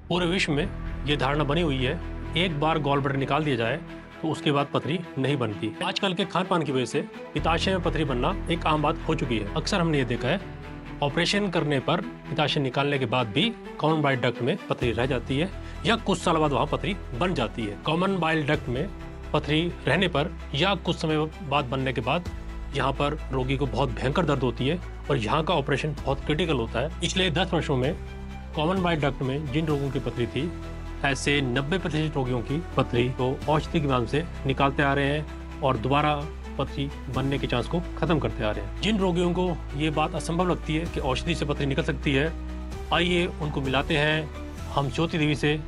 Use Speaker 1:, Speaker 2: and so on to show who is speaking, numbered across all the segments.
Speaker 1: पूरे विश्व में ये धारणा बनी हुई है, एक बार गॉल ब्लैडर निकाल दिया जाए तो उसके बाद पथरी नहीं बनती। आजकल के खान पान की वजह से पित्ताशय में पथरी बनना एक आम बात हो चुकी है। अक्सर हमने ये देखा है, ऑपरेशन करने पर पित्ताशय निकालने के बाद भी कॉमन बाइल डक्ट में पथरी रह जाती है या कुछ साल बाद वहाँ पथरी बन जाती है। कॉमन बाइल डक्ट में पथरी रहने पर या कुछ समय बाद बनने के बाद यहाँ पर रोगी को बहुत भयंकर दर्द होती है और यहाँ का ऑपरेशन बहुत क्रिटिकल होता है। पिछले 10 वर्षों में कॉमन बाइल डक्ट में जिन रोगों की पथरी थी, ऐसे 90% रोगियों की पथरी को औषधि के माध्यम से निकालते आ रहे हैं और दोबारा पथरी बनने के चांस को खत्म करते आ रहे हैं। जिन रोगियों को ये बात असंभव लगती है कि औषधि से पथरी निकल सकती है, आइए उनको मिलाते हैं हम ज्योति देवी से,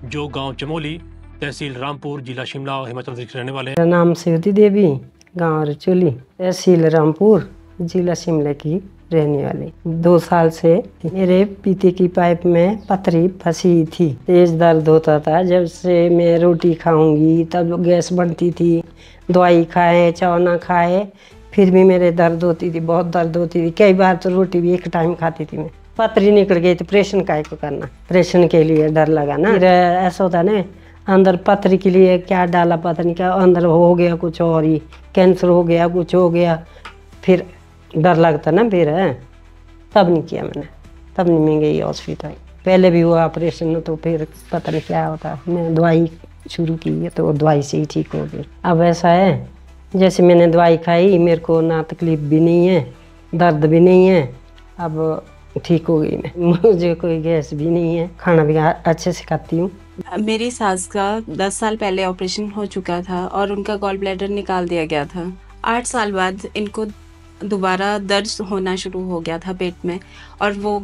Speaker 1: जो गांव चमोली, तहसील रामपुर, जिला शिमला और हिमाचल प्रदेश के रहने वाले हैं।
Speaker 2: मेरा नाम ज्योति देवी, गांव रचोली, तहसील रामपुर, जिला शिमला की रहने वाली। 2 साल से मेरे पीते की पाइप में पथरी फंसी थी। तेज दर्द होता था। जब से मैं रोटी खाऊंगी तब गैस बनती थी। दवाई खाए चाव ना खाए फिर भी मेरे दर्द होती थी, बहुत दर्द होती थी। कई बार तो रोटी भी एक टाइम खाती थी मैं। पथरी निकल गई तो ऑपरेशन काहे को करना, ऑपरेशन के लिए डर लगा ना। फिर ऐसा होता ना, अंदर पथरी के लिए क्या डाला पता नहीं, क्या अंदर हो गया कुछ और ही, कैंसर हो गया, कुछ हो गया, फिर डर लगता ना। फिर तब नहीं किया मैंने, तब नहीं मैं गई हॉस्पिटल। पहले भी हुआ ऑपरेशन तो फिर पता नहीं क्या होता। मैं दवाई शुरू की है तो दवाई से ही ठीक हो गई। अब ऐसा है जैसे मैंने दवाई खाई, मेरे को ना तकलीफ भी नहीं है, दर्द भी नहीं है, अब ठीक हो गई मैं। मुझे कोई गैस भी नहीं है, खाना भी अच्छे से खाती हूँ।
Speaker 3: मेरी सास का 10 साल पहले ऑपरेशन हो चुका था और उनका गॉल ब्लैडर निकाल दिया गया था। 8 साल बाद इनको दोबारा दर्द होना शुरू हो गया था पेट में और वो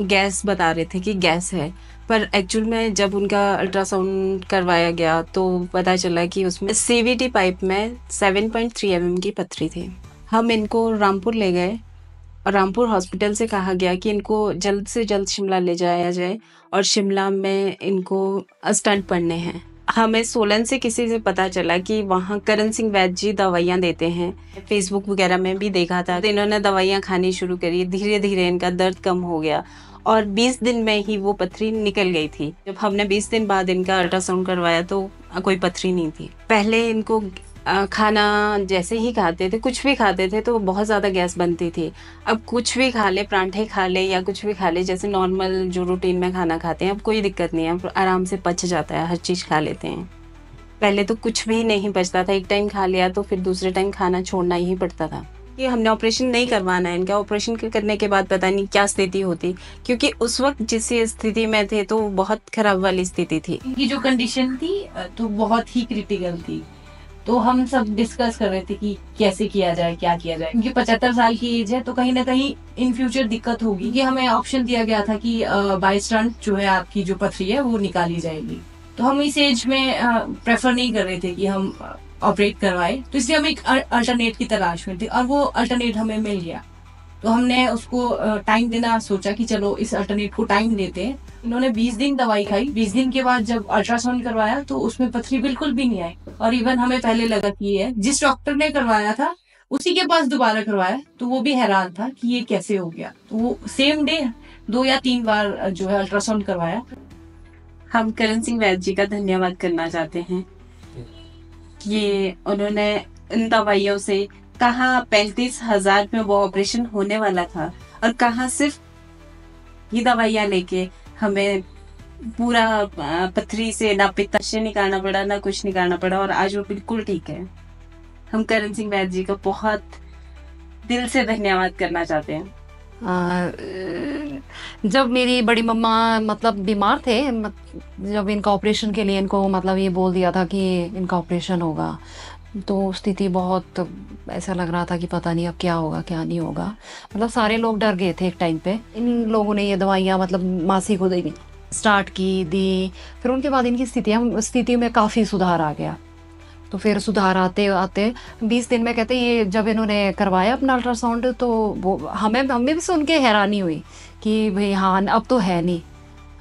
Speaker 3: गैस बता रहे थे कि गैस है, पर एक्चुअल में जब उनका अल्ट्रासाउंड करवाया गया तो पता चला कि उसमें सीवीटी पाइप में 7.3 mm की पथरी थी। हम इनको रामपुर ले गए और रामपुर हॉस्पिटल से कहा गया कि इनको जल्द से जल्द शिमला ले जाया जाए और शिमला में इनको स्टंट पड़ने हैं। हमें सोलन से किसी से पता चला कि वहाँ करण सिंह वैद्य जी दवाइयाँ देते हैं। फेसबुक वगैरह में भी देखा था, तो इन्होंने दवाइयाँ खानी शुरू करी। धीरे धीरे इनका दर्द कम हो गया और 20 दिन में ही वो पथरी निकल गई थी। जब हमने 20 दिन बाद इनका अल्ट्रासाउंड करवाया तो कोई पथरी नहीं थी। पहले इनको खाना जैसे ही खाते थे, कुछ भी खाते थे तो बहुत ज़्यादा गैस बनती थी। अब कुछ भी खा ले, परांठे खा ले या कुछ भी खा ले, जैसे नॉर्मल जो रूटीन में खाना खाते हैं, अब कोई दिक्कत नहीं है, अब आराम से पच जाता है, हर चीज़ खा लेते हैं। पहले तो कुछ भी नहीं पचता था, एक टाइम खा लिया तो फिर दूसरे टाइम खाना छोड़ना ही पड़ता था। ये हमने ऑपरेशन नहीं करवाना है इनका। ऑपरेशन करने के बाद पता नहीं क्या स्थिति होती, क्योंकि उस वक्त जिस स्थिति में थे तो बहुत खराब वाली स्थिति थी।
Speaker 4: इनकी जो कंडीशन थी तो बहुत ही क्रिटिकल थी। तो हम सब डिस्कस कर रहे थे कि कैसे किया जाए, क्या किया जाए, क्योंकि 75 साल की एज है तो कहीं ना कहीं इन फ्यूचर दिक्कत होगी। ये हमें ऑप्शन दिया गया था कि बाय स्टंट जो है आपकी जो पथरी है वो निकाली जाएगी। तो हम इस एज में प्रेफर नहीं कर रहे थे कि हम ऑपरेट करवाए, तो इसलिए हम एक अल्टरनेट की तलाश में थे और वो अल्टरनेट हमें मिल गया। तो हमने उसको टाइम देना सोचा कि चलो इस अल्टरनेट को टाइम देते हैं। इन्होंने 20 दिन दवाई खाई। 20 दिन के बाद जब अल्ट्रासाउंड करवाया तो उसमें पथरी बिल्कुल भी नहीं आई और इवन हमें पहले लगा कि ये जिस डॉक्टर ने करवाया था उसी के पास दोबारा करवाया, तो वो भी हैरान था कि ये कैसे हो गया। तो वो सेम डे 2 या 3 बार जो है अल्ट्रासाउंड करवाया।
Speaker 3: हम करण सिंह वैद्य जी का धन्यवाद करना चाहते हैं। ये उन्होंने इन दवाइयों से कहाँ 35,000 में वो ऑपरेशन होने वाला था और कहाँ सिर्फ ये दवाइयाँ लेके हमें पूरा पथरी से ना पित्ताशय निकालना पड़ा, ना कुछ निकालना पड़ा और आज वो बिल्कुल ठीक है। हम करण सिंह वैद्य जी का बहुत दिल से धन्यवाद करना चाहते हैं।
Speaker 5: जब मेरी बड़ी मम्मा मतलब बीमार थे, जब इनका ऑपरेशन के लिए इनको मतलब ये बोल दिया था कि इनका ऑपरेशन होगा, तो स्थिति बहुत ऐसा लग रहा था कि पता नहीं अब क्या होगा क्या नहीं होगा। मतलब सारे लोग डर गए थे एक टाइम पे। इन लोगों ने ये दवाइयाँ मतलब मासी को दी, स्टार्ट दी। फिर उनके बाद इनकी स्थिति में काफ़ी सुधार आ गया। तो फिर सुधार आते आते 20 दिन में कहते ये जब इन्होंने करवाया अपना अल्ट्रासाउंड तो वो हमें भी सुन के हैरानी हुई कि भाई हाँ अब तो है नहीं,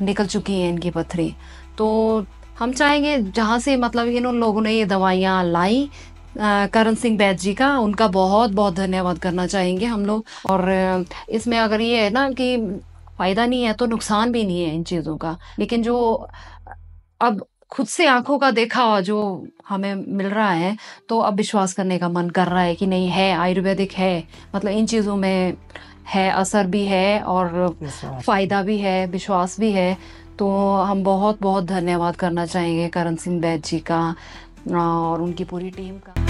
Speaker 5: निकल चुकी है इनकी पथरी। तो हम चाहेंगे जहाँ से मतलब इन लोगों ने ये दवाइयाँ लाई, करण सिंह वैद्य जी का उनका बहुत बहुत धन्यवाद करना चाहेंगे हम लोग। और इसमें अगर ये है ना कि फ़ायदा नहीं है तो नुकसान भी नहीं है इन चीज़ों का। लेकिन जो अब खुद से आँखों का देखा जो हमें मिल रहा है, तो अब विश्वास करने का मन कर रहा है कि नहीं है, आयुर्वेदिक है, मतलब इन चीज़ों में है, असर भी है और
Speaker 2: विश्वास।
Speaker 5: फ़ायदा भी है, विश्वास भी है। तो हम बहुत-बहुत धन्यवाद करना चाहेंगे करण सिंह बैद जी का और उनकी पूरी टीम का।